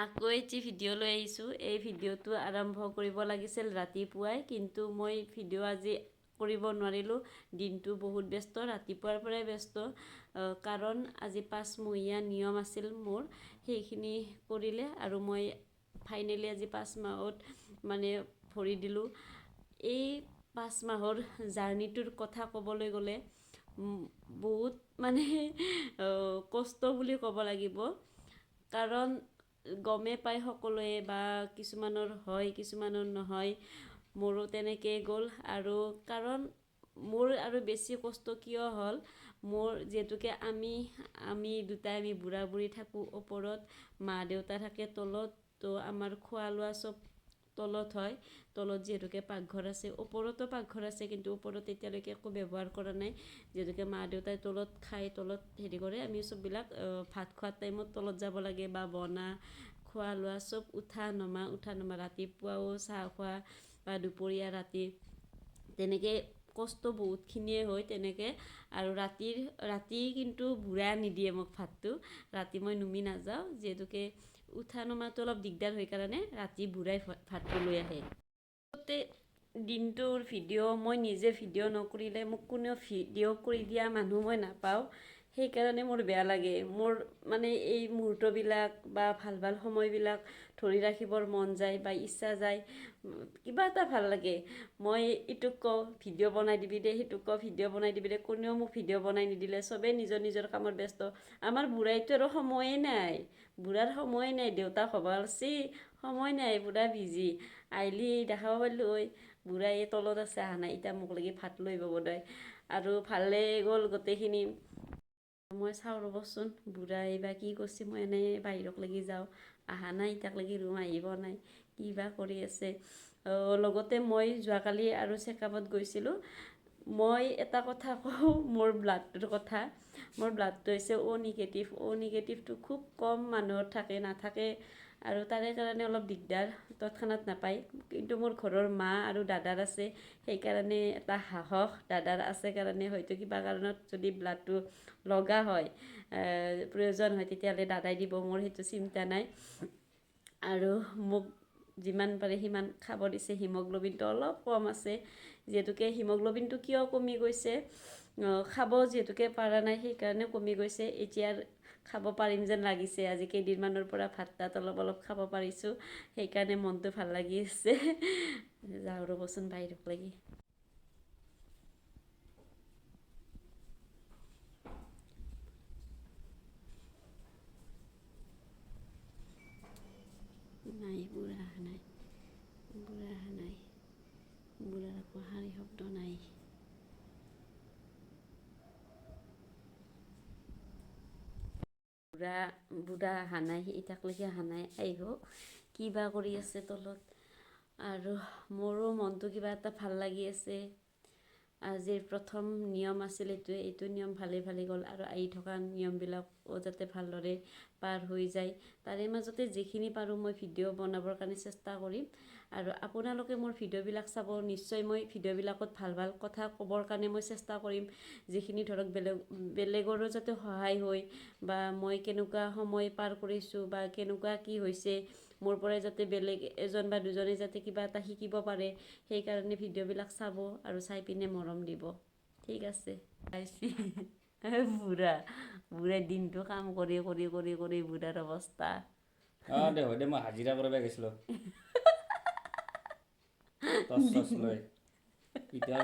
আকৌ এটি ভিডিঅ' লৈ আহিছোঁ। এই ভিডিঅ'টো আৰম্ভ কৰিব লাগিছিল ৰাতিপুৱাই, কিন্তু মই ভিডিঅ' আজি কৰিব নোৱাৰিলোঁ। দিনটো বহুত ব্যস্ত, ৰাতিপুৱাৰ পৰাই ব্যস্ত, কাৰণ আজি 5 মহীয়া নিয়ম আছিল মোৰ, সেইখিনি কৰিলে আৰু মই ফাইনেলি আজি 5 মাহত মানে ভৰি দিলোঁ। এই 5 মাহৰ জাৰ্ণিটোৰ কথা ক'বলৈ গ'লে বহুত মানে কষ্ট বুলি ক'ব লাগিব, কাৰণ গমেই পায় সকলোৱে, বা কিছুমানৰ হয় কিছুমানৰ নহয়। মোৰো তেনেকৈ গ'ল, আৰু কাৰণ মোৰ আৰু বেছি কষ্ট কিয় হ'ল, মোৰ যিহেতুকে আমি দুটাই বুঢ়া বুঢ়ী থাকোঁ ওপৰত, মা দেউতা থাকে তলত, তো আমাৰ খোৱা লোৱা চব তলত হয়। তলত যিহেতুকে পাকঘৰ আছে, ওপৰতো পাকঘৰ আছে, কিন্তু ওপৰত এতিয়ালৈকে একো ব্যৱহাৰ কৰা নাই, যিহেতুকে মা দেউতাই তলত খাই তলত হেৰি কৰে। আমি চববিলাক ভাত খোৱাৰ টাইমত তলত যাব লাগে, বা খোৱা লোৱা চব উঠা নমা ৰাতিপুৱাও চাহ খোৱা, বা দুপৰীয়া ৰাতি, তেনেকৈ কষ্ট বহুতখিনিয়ে হয় তেনেকৈ। আৰু ৰাতি কিন্তু বুঢ়া নিদিয়ে মোক ভাতটো, ৰাতি মই নুমি নাযাওঁ, যিহেতুকে উঠা নমাটো অলপ দিগদাৰ হয় কাৰণে ৰাতি বুঢ়াই ভাতটো লৈ আহে। দিনটোৰ ভিডিঅ' মই নিজে ভিডিঅ' নকৰিলে মোক কোনেও ভিডিঅ' কৰি দিয়া মানুহ মই নাপাওঁ, সেইকাৰণে মোৰ বেয়া লাগে। মোৰ মানে এই মুহূৰ্তবিলাক বা ভাল ভাল সময়বিলাক ধৰি ৰাখিবৰ মন যায়, বা ইচ্ছা যায়, কিবা এটা ভাল লাগে। মই ইটোক কওঁ ভিডিঅ' বনাই দিবি দে, সিটোক কওঁ ভিডিঅ' বনাই দিবি দে, কোনেও মোক ভিডিঅ' বনাই নিদিলে, চবেই নিজৰ নিজৰ কামত ব্যস্ত। আমাৰ বুঢ়াইটো আৰু সময়েই নাই, বুঢ়াৰ সময়ে নাই, দেউতাক হ'ব লাগছি, সময় নাই, বুঢ়া বিজি। আহিলি দেখাব পাৰিলোঁ হয়, বুঢ়াই তলত আছে অহা নাই, এতিয়া মোক লাগি ভাত লৈ পাব দে। আৰু ভালে গ'ল গোটেইখিনি। মই চাওঁ ৰ'বচোন বুঢ়াই বা কি কৰিছে, মই এনেই বাহিৰক লাগি যাওঁ, অহা নাই তাক লাগি ৰুম আহিব নাই, কি বা কৰি আছে। লগতে মই যোৱাকালি আৰু চেকআপত গৈছিলোঁ। মই এটা কথা কওঁ, মোৰ ব্লাডটোৰ কথা। মোৰ ব্লাডটো হৈছে অ' নিগেটিভ। অ' নিগেটিভটো খুব কম মানুহৰ নাথাকে, আৰু তাৰে কাৰণে অলপ দিগদাৰ, তৎক্ষণাত নাপায়। কিন্তু মোৰ ঘৰৰ মা আৰু দাদাৰ আছে, সেইকাৰণে এটা সাহস, দাদাৰ আছে কাৰণে হয়তো কিবা কাৰণত যদি ব্লাডটো লগা হয়, প্ৰয়োজন হয়, তেতিয়াহ'লে দাদাই দিব, মোৰ সেইটো চিন্তা নাই। আৰু মোক যিমান পাৰে সিমান খাব দিছে। হিমগ্ল'বিনটো অলপ কম আছে, যিহেতুকে হিমগ্ল'বিনটো কিয় কমি গৈছে, খাব যিহেতুকে পৰা নাই, সেইকাৰণে কমি গৈছে। এতিয়া খাব পাৰিম যেন লাগিছে, আজি কেইদিনমানৰ পৰা ভাত তাত অলপ অলপ খাব পাৰিছোঁ, সেইকাৰণে মনটো ভাল লাগি আছে। যাওঁ ৰ'বচোন বাহিৰক লাগি। নাই, বুঢ়া অহা নাই, বুঢ়া অহা নাই, বুঢ়াৰ একো হাড়ি শব্দ নাই। বুঢ়া অহা নাই, এতিয়ালৈকে অহা নাই, আহিব, কি বা কৰি আছে তলত। আৰু মোৰো মনটো কিবা এটা ভাল লাগি আছে। আজিৰ প্ৰথম নিয়ম আছিল এইটো নিয়ম ভালে গ'ল, আৰু আহি থকা নিয়মবিলাকো যাতে ভালদৰে পাৰ হৈ যায়। তাৰে মাজতে যিখিনি পাৰোঁ মই ভিডিঅ' বনাবৰ কাৰণে চেষ্টা কৰিম। আৰু আপোনালোকে মোৰ ভিডিঅ'বিলাক চাব, নিশ্চয় মই ভিডিঅ'বিলাকত ভাল ভাল কথা ক'বৰ কাৰণে মই চেষ্টা কৰিম, যিখিনি ধৰক বেলেগৰো যাতে সহায় হয়, বা মই কেনেকুৱা সময় পাৰ কৰিছোঁ, বা কেনেকুৱা কি হৈছে, মোৰ পৰাই যাতে বেলেগ এজন বা দুজনে যাতে কিবা এটা শিকিব পাৰে, সেইকাৰণে ভিডিঅ'বিলাক চাব, আৰু চাই পিনে মৰম দিব। ঠিক আছে। বুঢ়াই দিনটো কাম কৰি বুঢ়াৰ অৱস্থা। দে হয় দে, মই হাজিৰা কৰিব গৈছিলোঁ টৰ্চ লৈ, এতিয়া